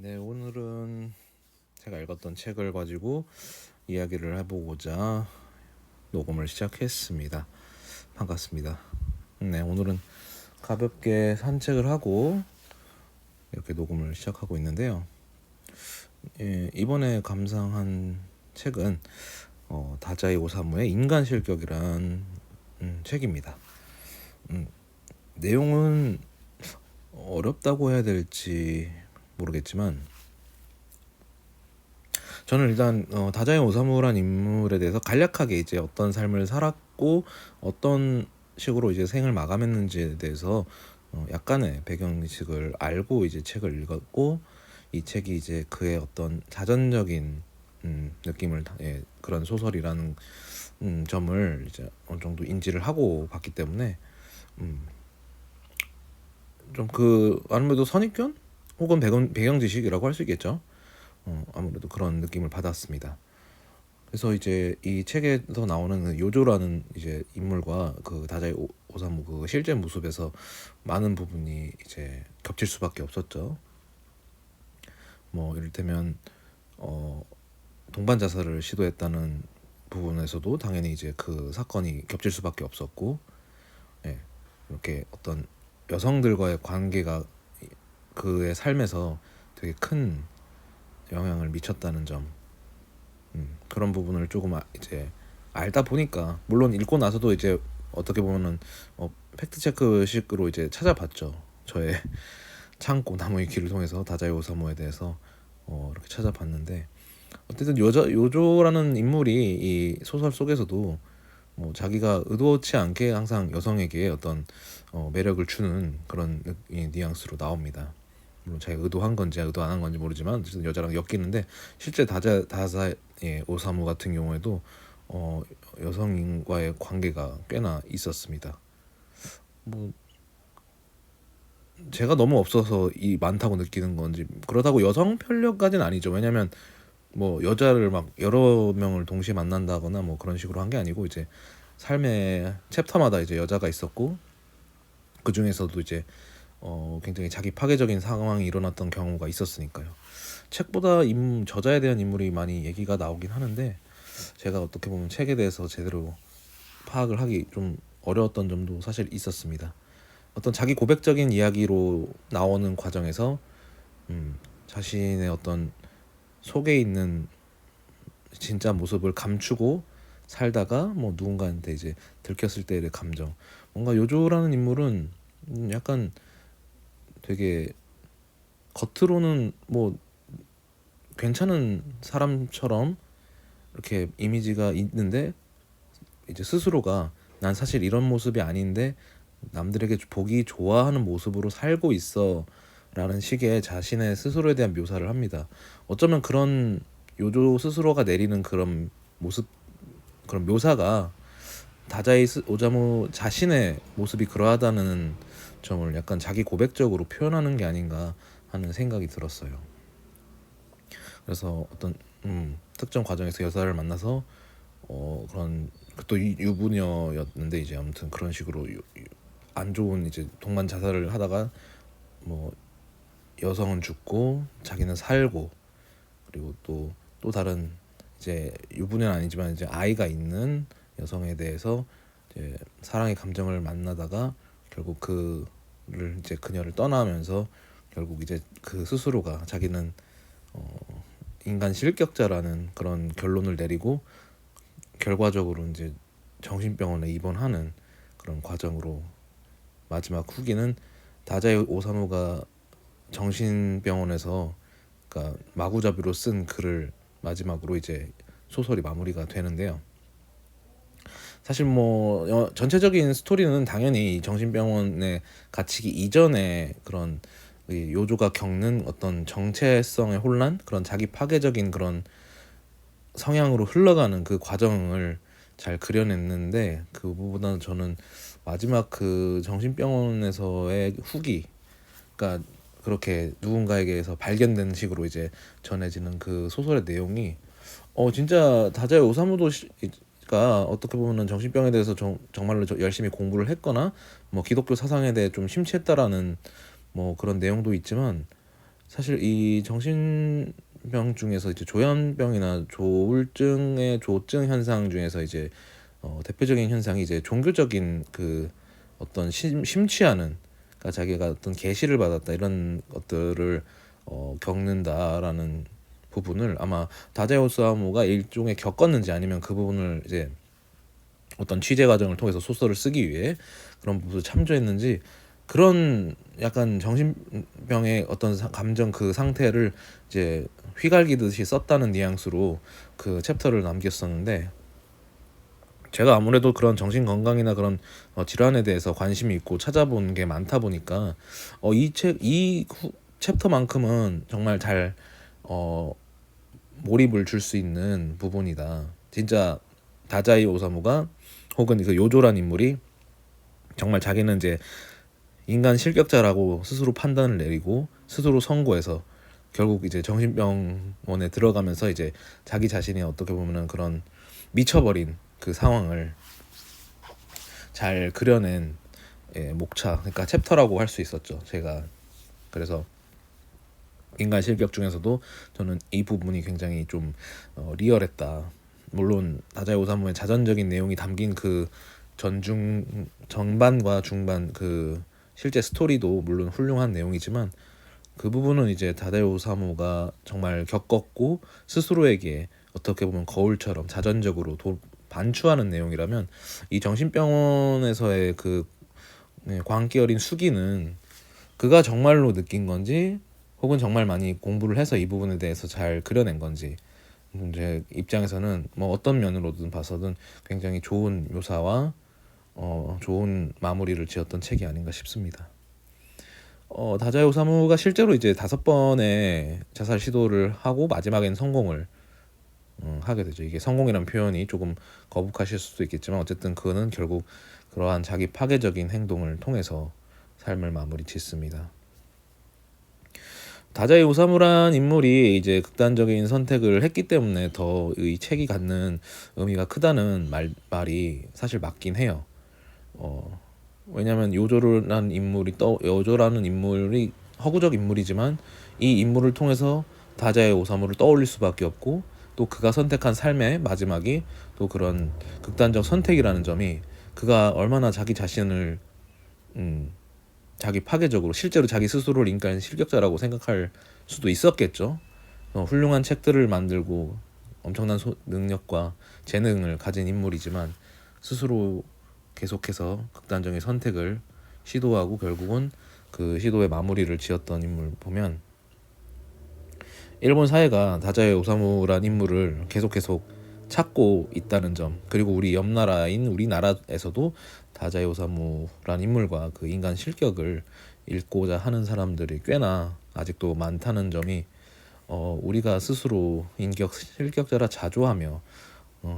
네, 오늘은 제가 읽었던 책을 가지고 이야기를 해보고자 녹음을 시작했습니다. 반갑습니다. 네, 오늘은 가볍게 산책을 하고 이렇게 녹음을 시작하고 있는데요. 이번에 감상한 책은 다자이 오사무의 인간실격이란 책입니다. 내용은 어렵다고 해야 될지 모르겠지만 저는 일단 다자이 오사무란 인물에 대해서 간략하게 이제 어떤 삶을 살았고 어떤 식으로 이제 생을 마감했는지에 대해서 약간의 배경지식을 알고 이제 책을 읽었고, 이 책이 이제 그의 어떤 자전적인 느낌을 그런 소설이라는 점을 이제 어느 정도 인지를 하고 봤기 때문에 좀 그 아무래도 선입견 혹은 배경지식이라고 할 수 있겠죠. 아무래도 그런 느낌을 받았습니다. 그래서 이제 이 책에서 나오는 그 요조라는 이제 인물과 그 다자이 오사무 그 실제 모습에서 많은 부분이 이제 겹칠 수밖에 없었죠. 뭐 이를테면 동반 자살을 시도했다는 부분에서도 당연히 이제 그 사건이 겹칠 수밖에 없었고, 예, 이렇게 어떤 여성들과의 관계가 그의 삶에서 되게 큰 영향을 미쳤다는 점, 그런 부분을 조금 이제 알다 보니까, 물론 읽고 나서도 이제 어떻게 보면은 팩트 체크식으로 이제 찾아봤죠. 저의 창고 나무의 길을 통해서 다자이 오사무에 대해서 이렇게 찾아봤는데, 어쨌든 요조라는 인물이 이 소설 속에서도 뭐 자기가 의도치 않게 항상 여성에게 어떤 매력을 주는 그런 뉘앙스로 나옵니다. 물론 자기가 의도한 건지 의도 안 한 건지 모르지만 어쨌든 여자랑 엮이는데, 실제 다자이 오사무 같은 경우에도 여성과의 관계가 꽤나 있었습니다. 뭐 제가 너무 없어서 이 많다고 느끼는 건지, 그렇다고 여성 편력까지는 아니죠. 왜냐면 뭐 여자를 막 여러 명을 동시에 만난다거나 뭐 그런 식으로 한 게 아니고, 이제 삶의 챕터마다 이제 여자가 있었고, 그 중에서도 이제 굉장히 자기 파괴적인 상황이 일어났던 경우가 있었으니까요. 책보다 저자에 대한 인물이 많이 얘기가 나오긴 하는데, 제가 어떻게 보면 책에 대해서 제대로 파악을 하기 좀 어려웠던 점도 사실 있었습니다. 어떤 자기 고백적인 이야기로 나오는 과정에서 자신의 어떤 속에 있는 진짜 모습을 감추고 살다가 뭐 누군가한테 이제 들켰을 때의 감정, 뭔가 요조라는 인물은 약간 되게 겉으로는 뭐 괜찮은 사람처럼 이렇게 이미지가 있는데, 이제 스스로가 난 사실 이런 모습이 아닌데 남들에게 보기 좋아하는 모습으로 살고 있어 라는 식의 자신의 스스로에 대한 묘사를 합니다. 어쩌면 그런 요조 스스로가 내리는 그런 모습, 그런 묘사가 다자이 오자무 자신의 모습이 그러하다는 점을 약간 자기 고백적으로 표현하는 게 아닌가 하는 생각이 들었어요. 그래서 어떤 특정 과정에서 여자를 만나서 그런 또 유부녀였는데, 이제 아무튼 그런 식으로 안 좋은 이제 동반 자살을 하다가 뭐 여성은 죽고 자기는 살고, 그리고 또 다른 이제 유부녀는 아니지만 이제 아이가 있는 여성에 대해서 이제 사랑의 감정을 만나다가 결국 그를 이제 그녀를 떠나면서 결국 이제 그 스스로가 자기는 인간 실격자라는 그런 결론을 내리고, 결과적으로 이제 정신병원에 입원하는 그런 과정으로, 마지막 후기는 다자이 오사무가 정신병원에서 그러니까 마구잡이로 쓴 글을 마지막으로 이제 소설이 마무리가 되는데요. 사실 뭐 전체적인 스토리는 당연히 정신병원에 갇히기 이전에 그런 요조가 겪는 어떤 정체성의 혼란, 그런 자기 파괴적인 그런 성향으로 흘러가는 그 과정을 잘 그려냈는데, 그보다는 저는 마지막 그 정신병원에서의 후기, 그러니까 그렇게 누군가에게서 발견된 식으로 이제 전해지는 그 소설의 내용이 진짜 다자이 오사무도가 어떻게 보면은 정신병에 대해서 정말로 열심히 공부를 했거나 뭐 기독교 사상에 대해 좀 심취했다라는 뭐 그런 내용도 있지만, 사실 이 정신병 중에서 이제 조현병이나 조울증의 조증 현상 중에서 이제 대표적인 현상이 이제 종교적인 그 어떤 심취하는, 그러니까 자기가 어떤 계시를 받았다 이런 것들을 겪는다라는 부분을 아마 다자요 오사무가 일종의 겪었는지, 아니면 그 부분을 이제 어떤 취재 과정을 통해서 소설을 쓰기 위해 그런 부분을 참조했는지, 그런 약간 정신병의 어떤 감정 그 상태를 이제 휘갈기듯이 썼다는 뉘앙스로 그 챕터를 남겼었는데, 제가 아무래도 그런 정신 건강이나 그런 질환에 대해서 관심이 있고 찾아본 게 많다 보니까 이 챕터만큼은 정말 잘 몰입을 줄 수 있는 부분이다. 진짜 다자이 오사무가 혹은 그 요조란 인물이 정말 자기는 이제 인간 실격자라고 스스로 판단을 내리고 스스로 선고해서 결국 이제 정신병원에 들어가면서 이제 자기 자신이 어떻게 보면은 그런 미쳐버린 그 상황을 잘 그려낸 목차, 그러니까 챕터라고 할 수 있었죠. 제가 그래서 인간 실격 중에서도 저는 이 부분이 굉장히 좀 리얼했다. 물론 다자이 오사무의 자전적인 내용이 담긴 그 전중 정반과 중반 그 실제 스토리도 물론 훌륭한 내용이지만, 그 부분은 이제 다자이 오사무가 정말 겪었고 스스로에게 어떻게 보면 거울처럼 자전적으로 반추하는 내용이라면, 이 정신병원에서의 그 광기 어린 수기는 그가 정말로 느낀 건지 혹은 정말 많이 공부를 해서 이 부분에 대해서 잘 그려낸 건지, 제 입장에서는 뭐 어떤 면으로든 봐서든 굉장히 좋은 묘사와 좋은 마무리를 지었던 책이 아닌가 싶습니다. 다자이 오사무가 실제로 이제 5번의 자살 시도를 하고 마지막엔 성공을 하게 되죠. 이게 성공이라는 표현이 조금 거북하실 수도 있겠지만 어쨌든 그거는 결국 그러한 자기 파괴적인 행동을 통해서 삶을 마무리 짓습니다. 다자이 오사무란 인물이 이제 극단적인 선택을 했기 때문에 더 이 책이 갖는 의미가 크다는 말이 사실 맞긴 해요. 왜냐하면 요조라는 인물이 허구적 인물이지만 이 인물을 통해서 다자이 오사무를 떠올릴 수밖에 없고, 또 그가 선택한 삶의 마지막이 또 그런 극단적 선택이라는 점이 그가 얼마나 자기 자신을 자기 파괴적으로 실제로 자기 스스로를 인간 실격자라고 생각할 수도 있었겠죠. 훌륭한 책들을 만들고 엄청난 능력과 재능을 가진 인물이지만 스스로 계속해서 극단적인 선택을 시도하고 결국은 그 시도의 마무리를 지었던 인물 보면, 일본 사회가 다자이 오사무란 인물을 계속 찾고 있다는 점, 그리고 우리 옆 나라인 우리나라에서도 다자이 오사무란 인물과 그 인간 실격을 읽고자 하는 사람들이 꽤나 아직도 많다는 점이 우리가 스스로 실격자라 자조하며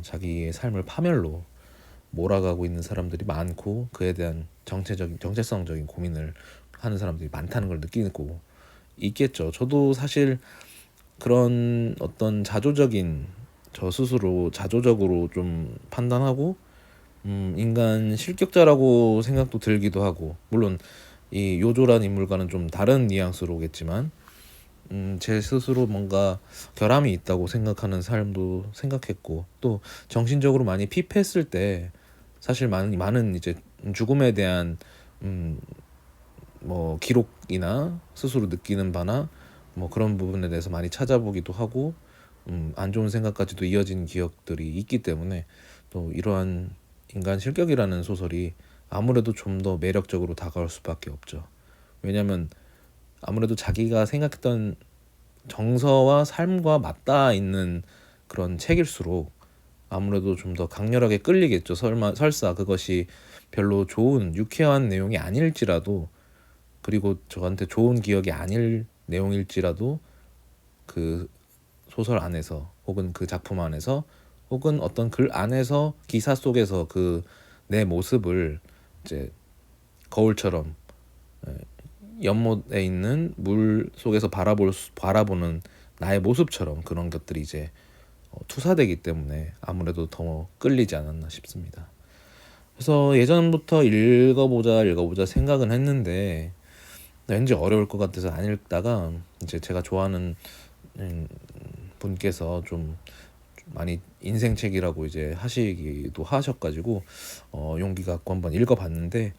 자기의 삶을 파멸로 몰아가고 있는 사람들이 많고, 그에 대한 정체성적인 고민을 하는 사람들이 많다는 걸 느끼고 있겠죠. 저도 사실 그런 어떤 저 스스로 자조적으로 좀 판단하고 인간 실격자라고 생각도 들기도 하고, 물론 이 요조란 인물과는 좀 다른 뉘앙스로겠지만 제 스스로 뭔가 결함이 있다고 생각하는 삶도 생각했고, 또 정신적으로 많이 피폐했을 때 사실 많은 이제 죽음에 대한 뭐 기록이나 스스로 느끼는 바나 뭐 그런 부분에 대해서 많이 찾아보기도 하고 안 좋은 생각까지도 이어진 기억들이 있기 때문에, 또 이러한 인간 실격이라는 소설이 아무래도 좀 더 매력적으로 다가올 수밖에 없죠. 왜냐하면 아무래도 자기가 생각했던 정서와 삶과 맞닿아 있는 그런 책일수록 아무래도 좀 더 강렬하게 끌리겠죠. 설사 그것이 별로 좋은 유쾌한 내용이 아닐지라도, 그리고 저한테 좋은 기억이 아닐 내용일지라도 그 소설 안에서 혹은 그 작품 안에서 혹은 어떤 글 안에서 기사 속에서 그 내 모습을 이제 거울처럼 연못에 있는 물 속에서 바라보는 나의 모습처럼 그런 것들이 이제 투사되기 때문에 아무래도 더 끌리지 않았나 싶습니다. 그래서 예전부터 읽어보자 생각은 했는데 왠지 어려울 것 같아서 안 읽다가 이제 제가 좋아하는 음, 분께서 좀 많이 인생책이라고 이제 하시기도 하셔가지고 용기 갖고 한번 읽어봤는데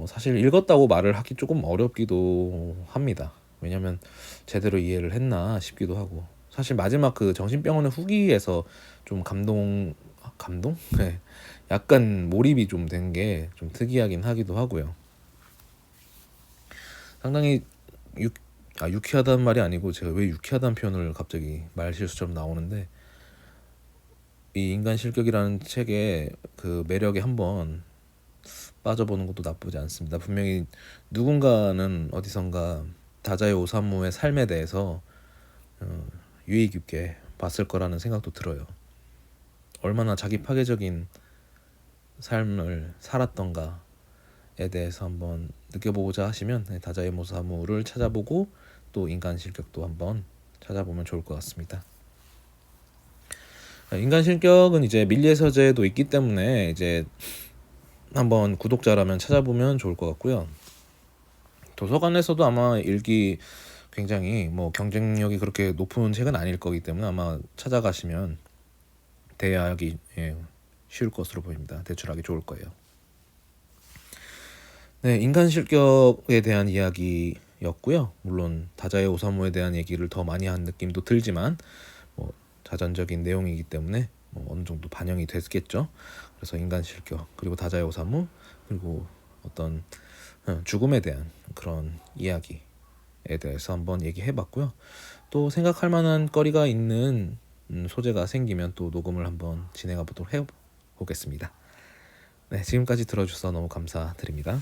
사실 읽었다고 말을 하기 조금 어렵기도 합니다. 왜냐면 제대로 이해를 했나 싶기도 하고 사실 마지막 그 정신병원의 후기에서 좀 감동? 네. 약간 몰입이 좀 된 게 좀 특이하긴 하기도 하고요. 상당히 유, 유쾌하다는 말이 아니고 제가 왜 유쾌하다는 표현을 갑자기 말 실수처럼 나오는데 이 인간 실격이라는 책의 그 매력에 한번 빠져보는 것도 나쁘지 않습니다. 분명히 누군가는 어디선가 다자요 오사무의 삶에 대해서 유의 깊게 봤을 거라는 생각도 들어요. 얼마나 자기 파괴적인 삶을 살았던가에 대해서 한번 느껴보고자 하시면 다자요 오사무를 찾아보고 또 인간 실격도 한번 찾아보면 좋을 것 같습니다. 인간 실격은 이제 밀리의 서재도 있기 때문에 이제 한번 구독자라면 찾아보면 좋을 것 같고요. 도서관에서도 아마 읽기 굉장히 뭐 경쟁력이 그렇게 높은 책은 아닐 거기 때문에 아마 찾아가시면 대하기 쉬울 것으로 보입니다. 대출하기 좋을 거예요. 네, 인간 실격에 대한 이야기였고요. 물론 다자의 오사무에 대한 얘기를 더 많이 한 느낌도 들지만 뭐 자전적인 내용이기 때문에 뭐 어느 정도 반영이 됐겠죠. 그래서 인간 실격 그리고 다자의 오사무 그리고 어떤 죽음에 대한 그런 이야기에 대해서 한번 얘기해봤고요. 또 생각할 만한 거리가 있는 소재가 생기면 또 녹음을 한번 진행해 보도록 해보겠습니다. 네, 지금까지 들어주셔서 너무 감사드립니다.